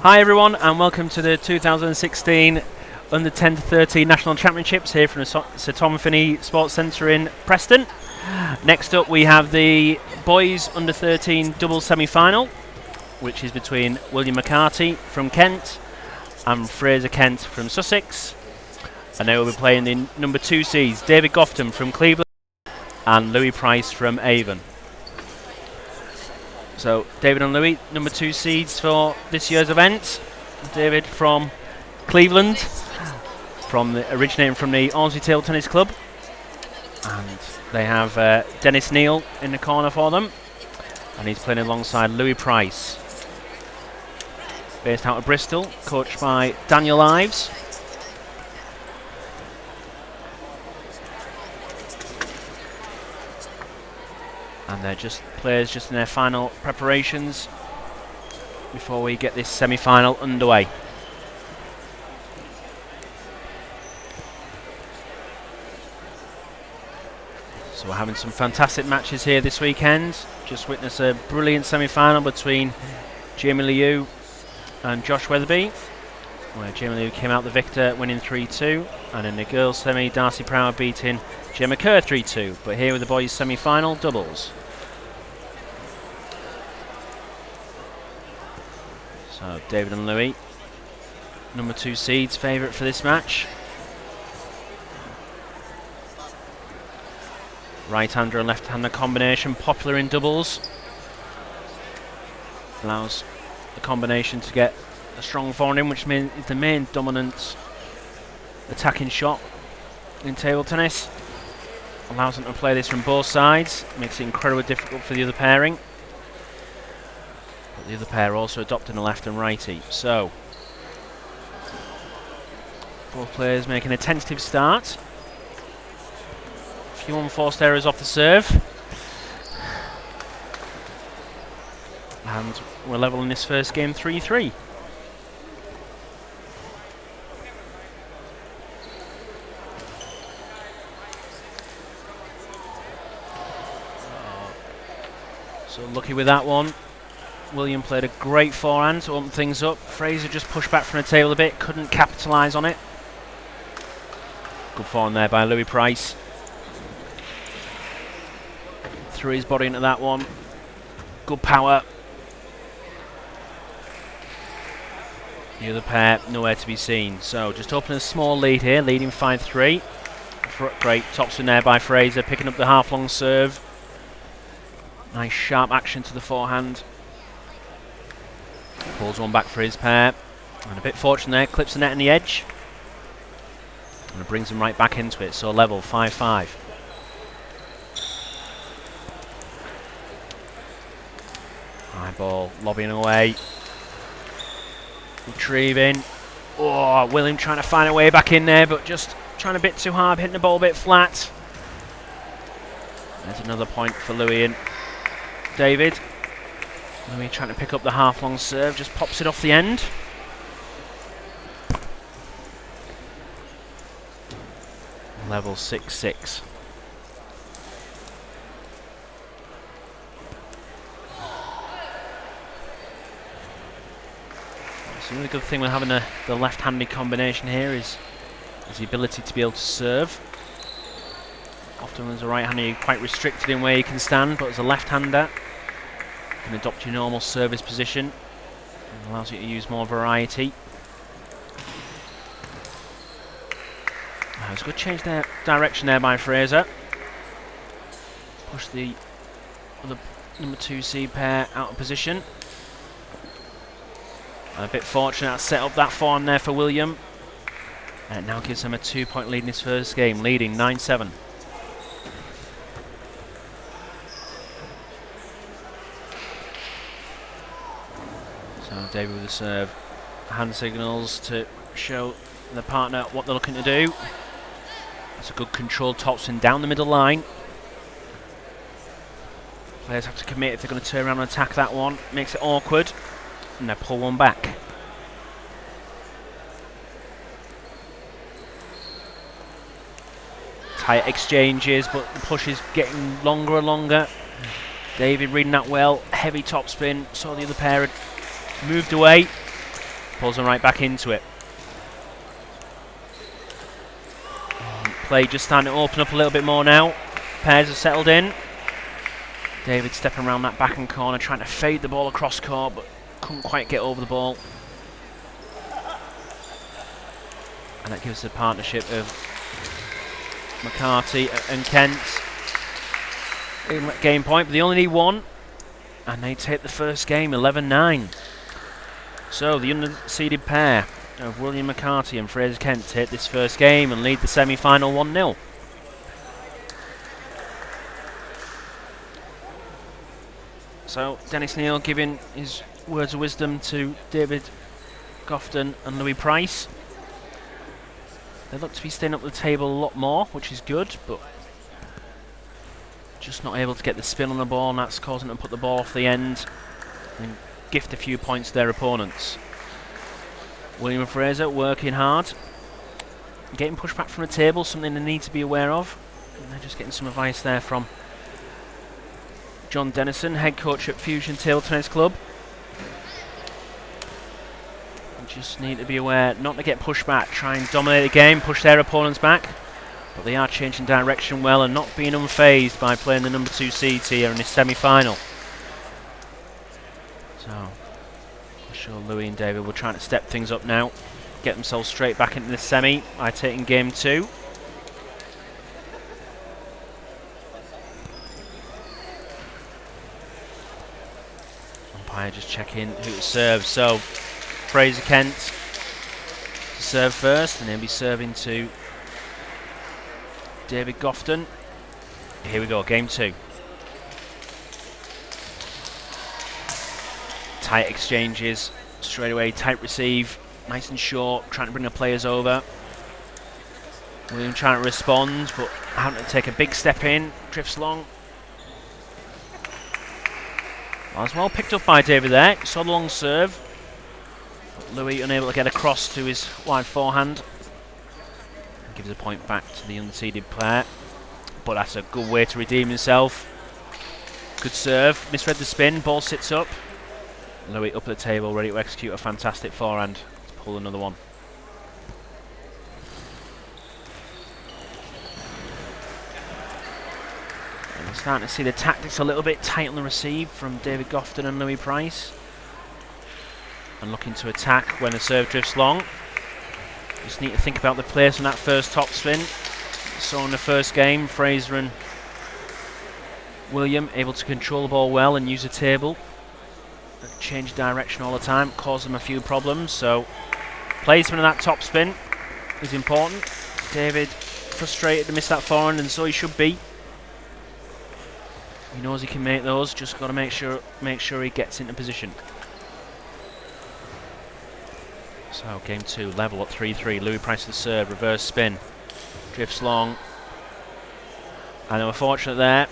Hi everyone and welcome to the 2016 Under 10 to 13 National Championships here from the Sir Tom Finney Sports Centre in Preston. Next up we have the boys Under 13 doubles semi-final, which is between William McCarthy from Kent and Fraser Kent from Sussex. And they will be playing the number 2 seeds David Gofton from Cleveland and Louis Price from Avon. So David and Louis, number 2 seeds for this year's event. David from Cleveland, originating from the Hornsey Table Tennis Club, and they have Dennis Neal in the corner for them, and he's playing alongside Louis Price, based out of Bristol, coached by Daniel Ives. And they're players in their final preparations before we get this semi-final underway. So we're having some fantastic matches here this weekend. Just witnessed a brilliant semi-final between Jamie Liu and Josh Weatherby, where Jamie Liu came out the victor, winning 3-2, and in the girls' semi, Darcy Prower beating Gemma Kerr 3-2. But here with the boys' semi-final doubles. So David and Louis, number 2 seeds, favourite for this match. Right-hander and left-hander combination, popular in doubles. Allows the combination to get a strong forehand in, which is the main dominant attacking shot in table tennis. Allows them to play this from both sides, makes it incredibly difficult for the other pairing. But the other pair also adopting a left and righty. So both players making a tentative start. A few unforced errors off the serve. And we're level in this first game 3-3. So lucky with that one. William played a great forehand to open things up. Fraser just pushed back from the table a bit, couldn't capitalise on it. Good forehand there by Louis Price. Threw his body into that one. Good power. The other pair nowhere to be seen. So just opening a small lead here, leading 5-3. Great topspin there by Fraser, picking up the half-long serve. Nice sharp action to the forehand. Pulls one back for his pair. And a bit fortunate there, clips the net in the edge. And it brings him right back into it, so level 5-5. High ball, lobbying away. Retrieving. Oh, William trying to find a way back in there, but just trying a bit too hard, hitting the ball a bit flat. There's another point for Louis and David. Louis trying to pick up the half-long serve, just pops it off the end. Level 6-6. So the good thing with having the left-handed combination here is the ability to be able to serve. Often as a right-hander you're quite restricted in where you can stand, but as a left-hander you can adopt your normal service position. It allows you to use more variety. It's a good change there, direction there by Fraser. Push the other number 2 seed pair out of position. And a bit fortunate to set up that forehand there for William. And it now gives him a 2-point lead in his first game, leading 9-7. So David with the serve. Hand signals to show the partner what they're looking to do. It's a good controlled topspin down the middle line. Players have to commit if they're going to turn around and attack that one. Makes it awkward. And they pull one back. Tight exchanges, but the push is getting longer and longer. David reading that well. Heavy topspin. Saw the other pair had moved away. pulls them right back into it. Play just starting to open up a little bit more now. Pairs have settled in. David stepping around that back and corner, trying to fade the ball across court, but couldn't quite get over the ball. And that gives the partnership of McCarthy and Kent game point, but they only need one, and they take the first game 11-9. So the underseeded pair of William McCarthy and Fraser Kent take this first game and lead the semi-final 1-0. So Dennis Neal giving his words of wisdom to David Gofton and Louis Price. They look to be staying up the table a lot more, which is good, but just not able to get the spin on the ball, and that's causing them to put the ball off the end and gift a few points to their opponents. William Fraser working hard, getting pushed back from the table, something they need to be aware of. And they're just getting some advice there from John Dennison, head coach at Fusion Table Tennis Club. Just need to be aware not to get pushed back, try and dominate the game, push their opponents back, but they are changing direction well and not being unfazed by playing the number 2 seeds here in this semi-final. So I'm sure Louis and David will try to step things up now, get themselves straight back into the semi by taking game 2. Umpire just checking who to serve. So Fraser Kent to serve first, and he'll be serving to David Gofton. Here we go, game 2. Tight exchanges, straight away, tight receive, nice and short, trying to bring the players over. William trying to respond, but having to take a big step in, drifts long. As well picked up by David there, saw the long serve. Louis unable to get across to his wide forehand. Gives a point back to the unseeded player, but that's a good way to redeem himself. Good serve, misread the spin, ball sits up. Louis up at the table, ready to execute a fantastic forehand to pull another one. And we're starting to see the tactics a little bit tight on the receive from David Gofton and Louis Price. And looking to attack when the serve drifts long. Just need to think about the place on that first top spin. So in the first game, Fraser and William able to control the ball well and use the table. Change direction all the time, cause them a few problems. So placement of that top spin is important. David frustrated to miss that forehand, and so he should be. He knows he can make those, just got to make sure he gets into position. So game 2, level at 3-3. Louis Price to serve, reverse spin, drifts long, and they were fortunate there.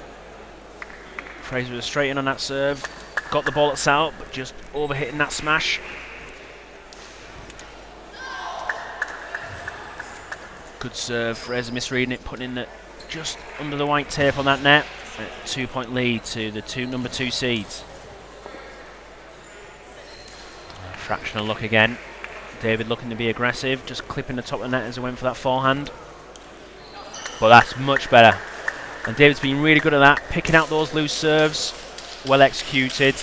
Fraser was straight in on that serve, got the ball at out, but just overhitting that smash. Good serve, Fraser misreading it, putting it just under the white tape on that net. A 2-point lead to the number 2 seeds. Fractional look again. David looking to be aggressive, just clipping the top of the net as he went for that forehand. But that's much better. And David's been really good at that, picking out those loose serves, well executed.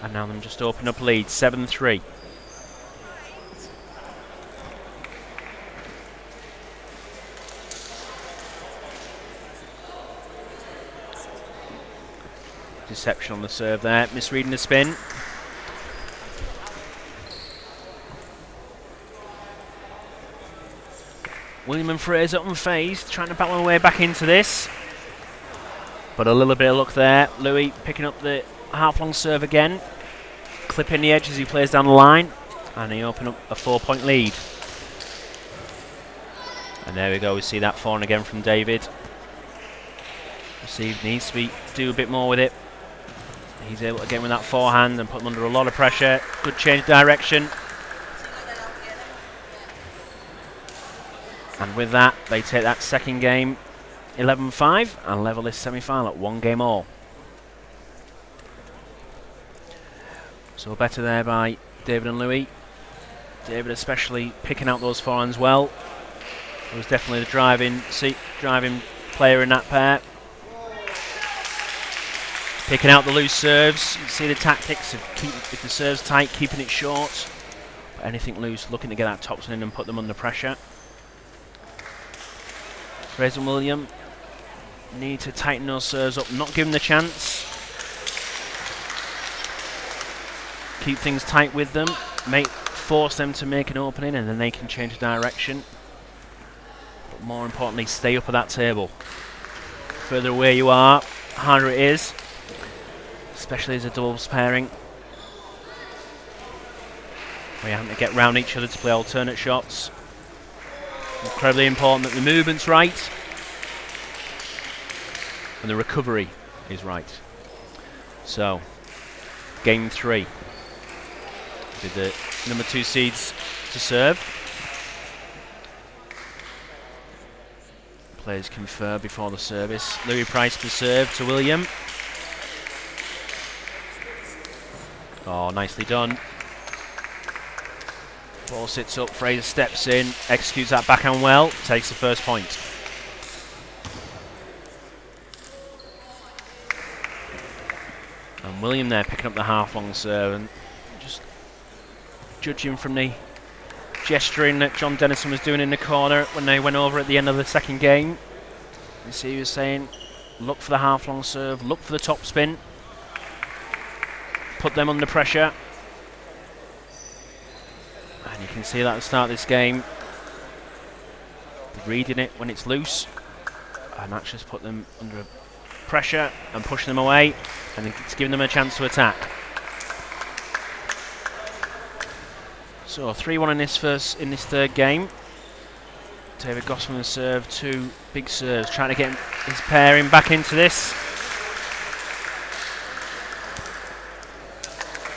And now them just open up lead, 7-3. Deception on the serve there, misreading the spin. William and Fraser unfazed, trying to battle their way back into this. But a little bit of luck there. Louis picking up the half-long serve again. Clipping the edge as he plays down the line. And he opened up a 4-point lead. And there we go, we see that forehand again from David. Receive needs to do a bit more with it. He's able to get with that forehand and put him under a lot of pressure. Good change direction. And with that, they take that second game 11-5 and level this semi-final at 1 game all. So better there by David and Louis. David especially picking out those forehands well. He was definitely the driving player in that pair. Picking out the loose serves. You see the tactics of if the serve's tight, keeping it short. But anything loose, looking to get that topspin in and put them under pressure. Fraser and William need to tighten those serves up, not give them the chance. Keep things tight with them, force them to make an opening, and then they can change direction. But more importantly, stay up at that table. Further away you are, harder it is, especially as a doubles pairing, where you have to get round each other to play alternate shots. Incredibly important that the movement's right and the recovery is right. So, game 3. With the number 2 seeds to serve. Players confer before the service. Louis Price to serve to William. Oh, nicely done. Ball sits up, Fraser steps in, executes that backhand well, takes the first point. And William there picking up the half-long serve, and just judging from the gesturing that John Dennison was doing in the corner when they went over at the end of the second game. You see he was saying, look for the half-long serve, look for the top spin, put them under pressure. And you can see that at the start of this game, reading it when it's loose, and that's just put them under pressure and pushing them away, and it's giving them a chance to attack. So 3-1 in this third game. David Gossman has served 2 big serves, trying to get his pairing back into this.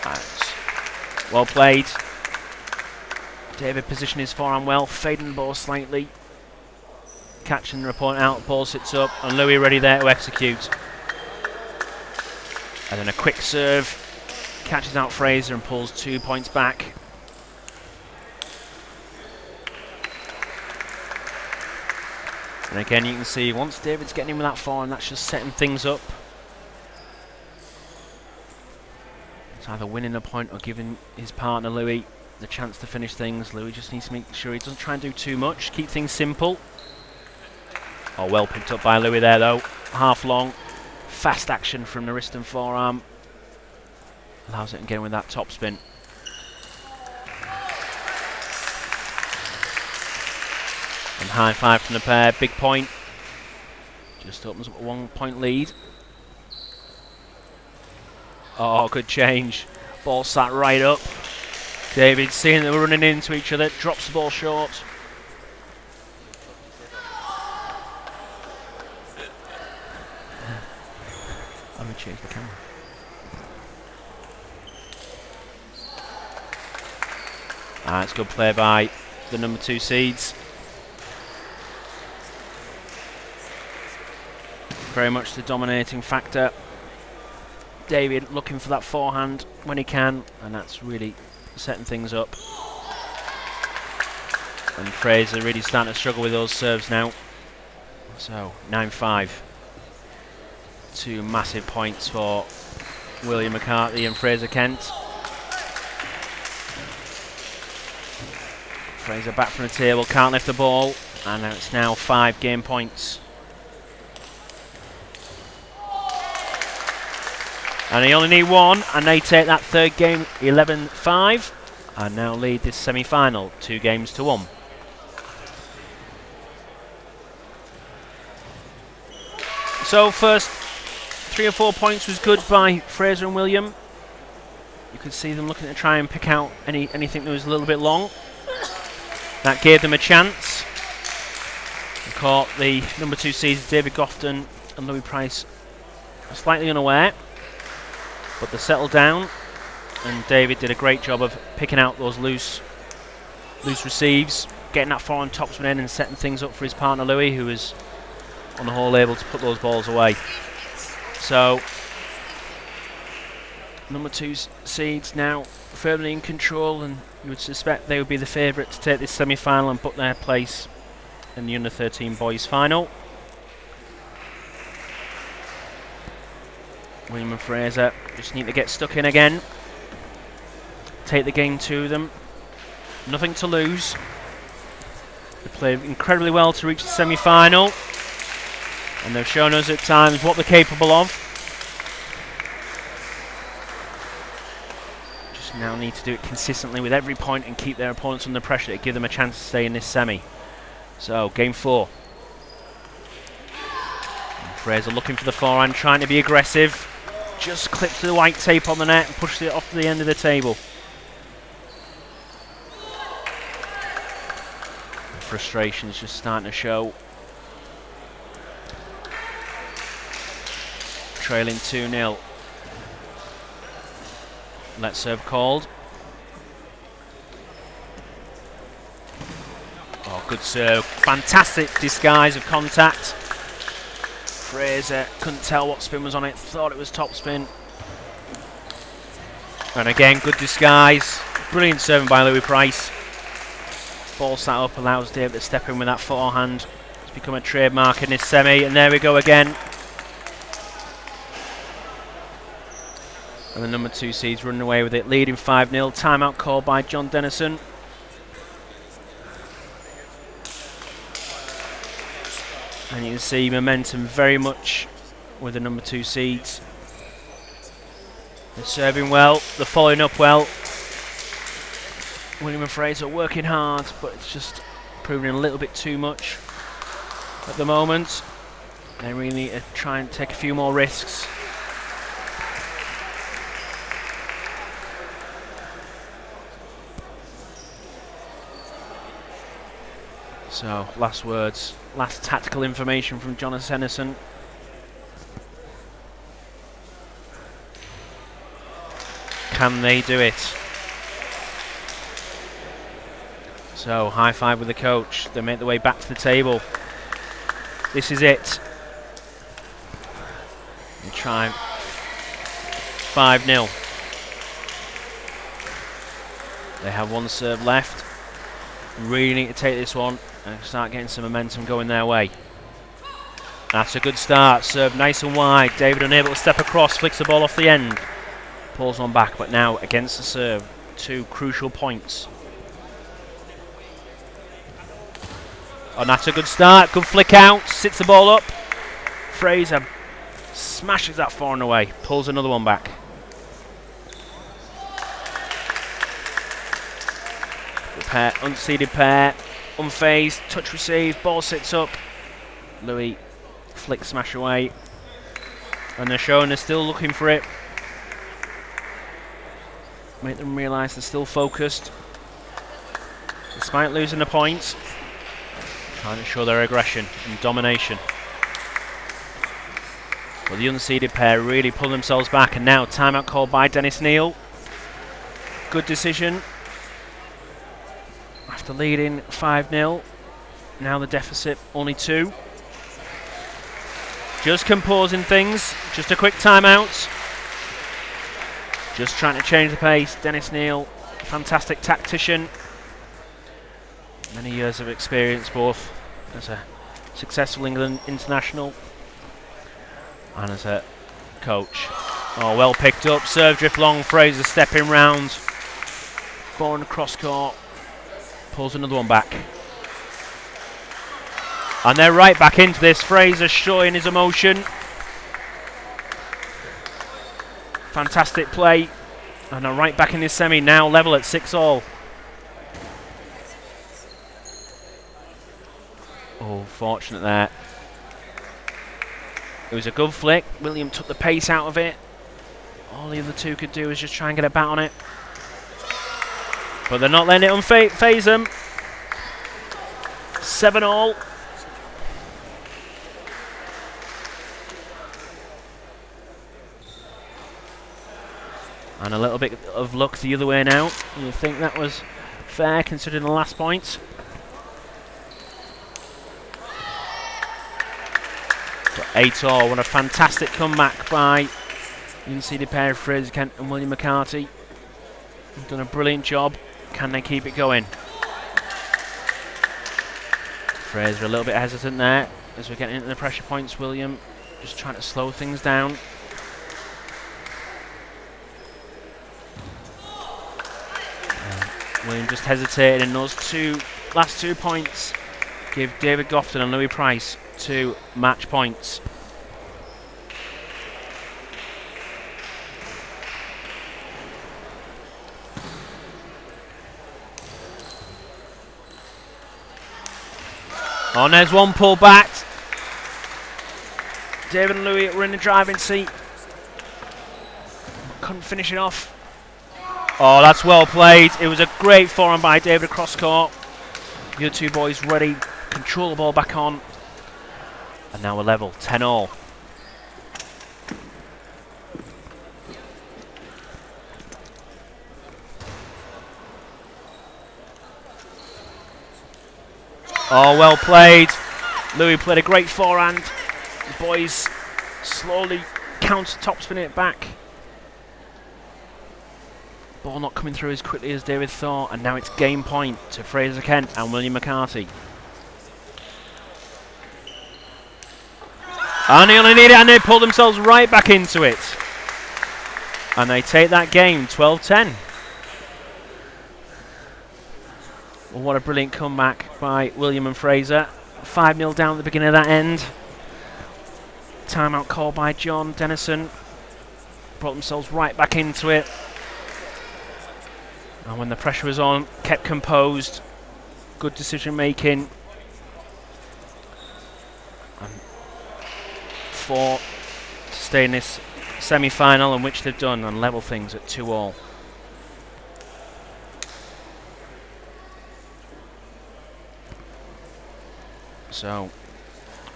That's well played. David positioned his forehand well, fading the ball slightly, catching the opponent out, ball sits up, and Louis ready there to execute. And then a quick serve, catches out Fraser and pulls 2 points back. And again you can see once David's getting in with that forehand, that's just setting things up. It's either winning a point or giving his partner Louis the chance to finish things. Louis just needs to make sure he doesn't try and do too much, keep things simple. Oh, well picked up by Louis there though. Half long, fast action from the wrist and forearm. Allows it to get in with that top spin. And high 5 from the pair, big point. Just opens up a 1 point lead. Oh, good change. Ball sat right up. David, seeing that we're running into each other, drops the ball short. I'm going to change the camera. It's good play by the number 2 seeds. Very much the dominating factor. David looking for that forehand when he can, and that's really setting things up. And Fraser really starting to struggle with those serves now. So 9-5. 2 massive points for William McCarthy and Fraser Kent. Fraser back from the table, can't lift the ball, and it's now 5 game points. And they only need 1, and they take that third game 11-5, and now lead this semi-final 2 games to 1. So first 3 or 4 points was good by Fraser and William. You could see them looking to try and pick out anything that was a little bit long. That gave them a chance. They caught the number 2 seeds David Gofton and Louis Price slightly unaware. But they settled down, and David did a great job of picking out those loose receives, getting that forehand topspin in and setting things up for his partner Louis, who was on the whole able to put those balls away. So number 2 seeds now firmly in control and You would suspect they would be the favourite to take this semi-final and book their place in the under-13 boys final. William and Fraser just need to get stuck in again. Take the game to them. Nothing to lose. They played incredibly well to reach the semi-final, and they've shown us at times what they're capable of. Just now need to do it consistently with every point and keep their opponents under pressure to give them a chance to stay in this semi. So, game 4. And Fraser looking for the forehand, trying to be aggressive. Just clips the white tape on the net and pushes it off to the end of the table. Frustration's just starting to show. Trailing 2-0. Let serve called. Oh, good serve. Fantastic disguise of contact. Fraser couldn't tell what spin was on it, thought it was top spin. And again, good disguise. Brilliant serving by Louis Price. Ball sat up, allows David to step in with that forehand. It's become a trademark in this semi, and there we go again. And the number 2 seeds running away with it, leading 5-0. Timeout called by John Dennison. And you can see momentum very much with the number 2 seeds. They're serving well, they're following up well. William and Fraser working hard, but it's just proving a little bit too much at the moment. They really need to try and take a few more risks. So, last words, last tactical information from Jonathan Hennison. Can they do it? So, high five with the coach. They make their way back to the table. This is it. And try 5-0. They have one serve left. Really need to take this one and start getting some momentum going their way. That's a good start. Serve nice and wide. David unable to step across, flicks the ball off the end. Pulls one back, but now against the serve. 2 crucial points. Oh, that's a good start. Good flick out. Sits the ball up. Fraser smashes that forehand away. Pulls another one back. Good pair, unseeded pair. Unfazed. Touch receive. Ball sits up. Louis flick smash away. And they're showing they're still looking for it. Make them realise they're still focused. Despite losing the points. Trying to show their aggression and domination. Well, the unseeded pair really pull themselves back, and now timeout called by Dennis Neal. Good decision. After leading 5-0, now the deficit only 2. Just composing things, just a quick timeout. Just trying to change the pace. Dennis Neal, fantastic tactician. Many years of experience both as a successful England international and as a coach. Oh, well picked up. Serve drift long. Fraser stepping round. Born cross court. Pulls another one back. And they're right back into this. Fraser showing his emotion. Fantastic play. And they're right back in this semi now, level at 6-all. Oh, fortunate there. It was a good flick. William took the pace out of it. All the other two could do was just try and get a bat on it. But they're not letting it unfaze them. 7-all. And a little bit of luck the other way now. You think that was fair considering the last point. But 8-all, what a fantastic comeback by you can see the pair of Fraser Kent and William McCarthy. They've done a brilliant job Can they keep it going? Fraser a little bit hesitant there as we're getting into the pressure points. William just trying to slow things down. William just hesitated, and those last 2 points give David Gofton and Louis Price 2 match points. Oh, and there's one pull back. David and Louis were in the driving seat. Couldn't finish it off. Oh, that's well played. It was a great forehand by David across court. The other two boys ready, control the ball back on. And now we're level, 10-all. Oh, well played. Louis played a great forehand. The boys slowly top-spinning it back. Ball not coming through as quickly as David thought, and now it's game point to Fraser Kent and William McCarthy. And they only need it, and they pull themselves right back into it. And they take that game, 12-10. Well, what a brilliant comeback by William and Fraser. 5-0 down at the beginning of that end. Timeout called by John Dennison. Brought themselves right back into it. And when the pressure was on, kept composed. Good decision making. And 4 to stay in this semi-final, in which they've done, and level things at 2-all. So,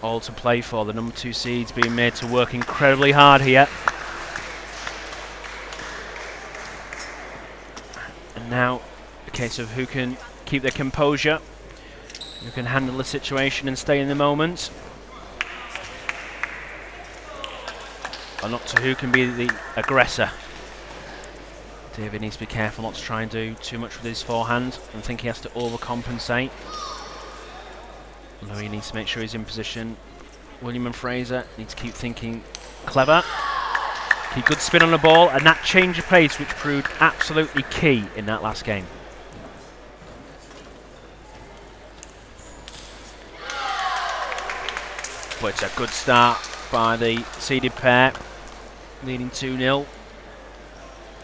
all to play for. The number 2 seeds being made to work incredibly hard here. And now, a case of who can keep their composure, who can handle the situation and stay in the moment. And up to who can be the aggressor. David needs to be careful not to try and do too much with his forehand and think he has to overcompensate. Louis needs to make sure he's in position. William and Fraser need to keep thinking clever. Keep good spin on the ball, and that change of pace which proved absolutely key in that last game. But it's a good start by the seeded pair, leading 2-0.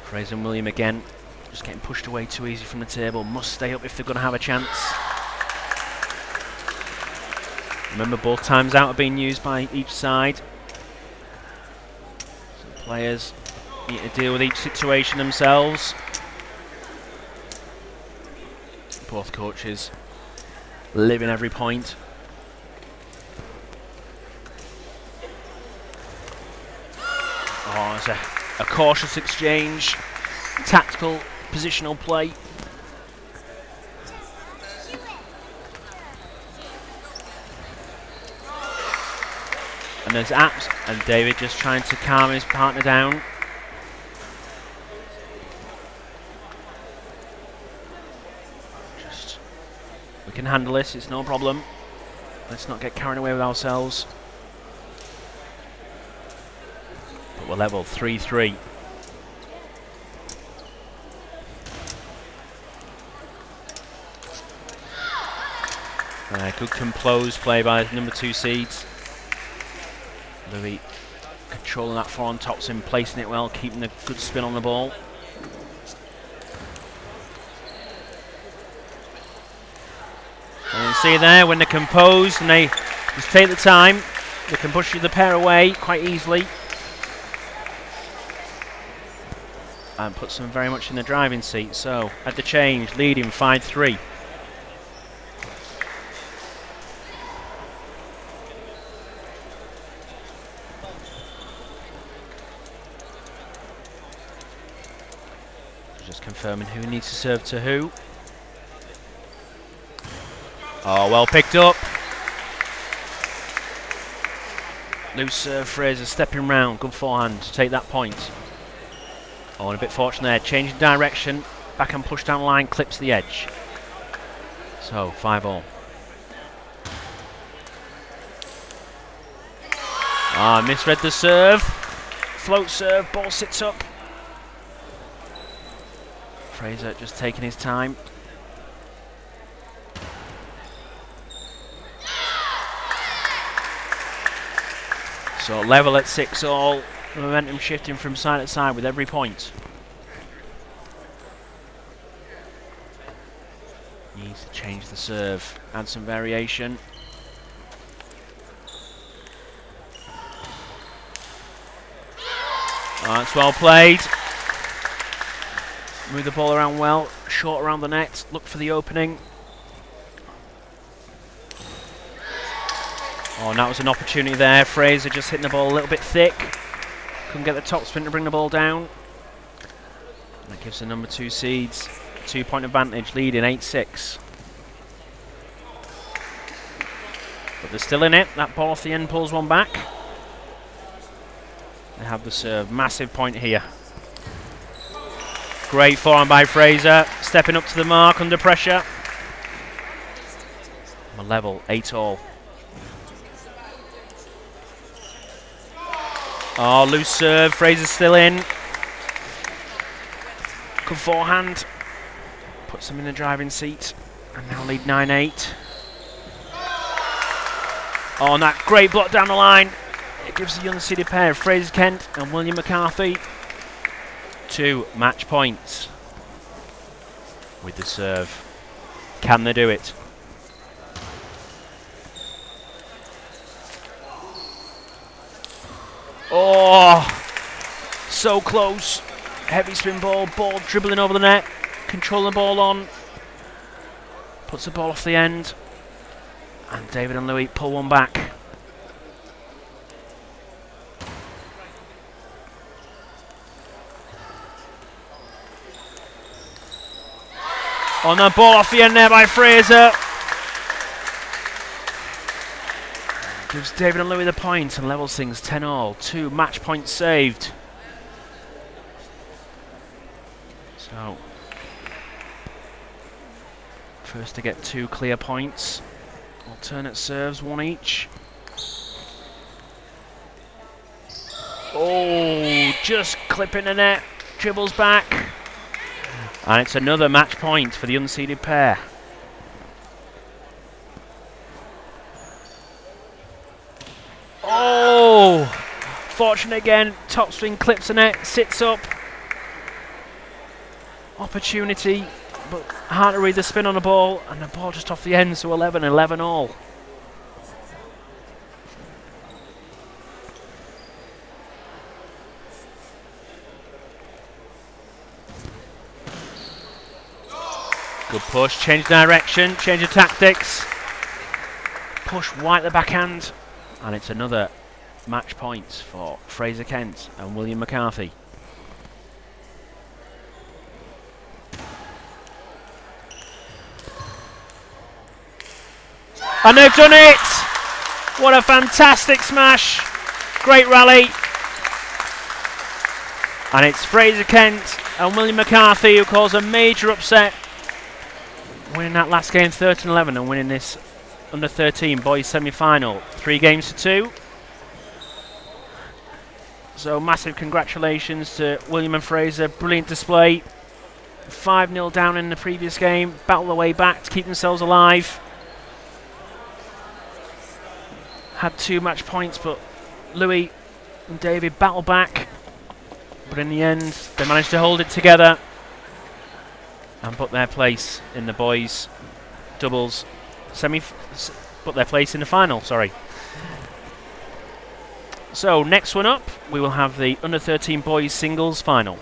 Fraser and William again, just getting pushed away too easy from the table. Must stay up if they're going to have a chance. Remember, both times out are being used by each side. So players need to deal with each situation themselves. Both coaches living every point. Oh, it's a cautious exchange. Tactical, positional play. And there's Apps and David just trying to calm his partner down. We can handle this, it's no problem. Let's not get carried away with ourselves. But we're level 3-3. Good composed play by the number 2 seeds. Louis controlling that forehand topspin, placing it well, keeping a good spin on the ball. And you see there, when they're composed and they just take the time, they can push the pair away quite easily. And puts them very much in the driving seat. So, at the change, leading 5-3. Just confirming who needs to serve to who. Oh, well picked up. Loose serve, Fraser stepping round. Good forehand to take that point. Oh, and a bit fortunate there. Changing direction. Backhand push down line, clips the edge. So 5-all. Misread the serve. Float serve, ball sits up. Fraser just taking his time. So level at 6-all. Momentum shifting from side to side with every point. Needs to change the serve, add some variation. That's well played. Move the ball around well, short around the net, look for the opening. Oh, and that was an opportunity there. Fraser just hitting the ball a little bit thick. Couldn't get the top spin to bring the ball down. And that gives the number 2 seeds a 2-point advantage, leading 8-6. But they're still in it. That ball off the end pulls one back. They have the serve. Massive point here. Great forehand by Fraser. Stepping up to the mark under pressure. A level, 8-all. Oh, loose serve. Fraser's still in. Good forehand. Puts them in the driving seat. And now lead 9-8. Oh, and that great block down the line. It gives the young seeded pair, Fraser Kent and William McCarthy, 2 match points with the serve. Can they do it? Oh, so close. Heavy spin ball dribbling over the net, controlling the ball on. Puts the ball off the end. And David and Louis pull one back. On the ball off the end there by Fraser. Gives David and Louis the point and levels things 10-all. 2 match points saved. So, first to get 2 clear points. Alternate serves, 1 each. Oh, just clipping the net. Dribbles back. And it's another match point for the unseeded pair. Oh! Fortunate again. Top swing clips the net. Sits up. Opportunity. But hard to read the spin on the ball. And the ball just off the end. So 11-all. Good push, change direction, change of tactics. Push right at the backhand. And it's another match point for Fraser Kent and William McCarthy. And they've done it! What a fantastic smash. Great rally. And it's Fraser Kent and William McCarthy who cause a major upset, winning that last game 13-11 and winning this under 13 boys semi-final 3-2. So massive congratulations to William and Fraser. Brilliant display. 5-0 down in the previous game. Battle their way back to keep themselves alive. Had 2 match points, but Louis and David battled back. But in the end, they managed to hold it together and put their place in the boys doubles put their place in the final, sorry. So next one up, we will have the under 13 boys singles final.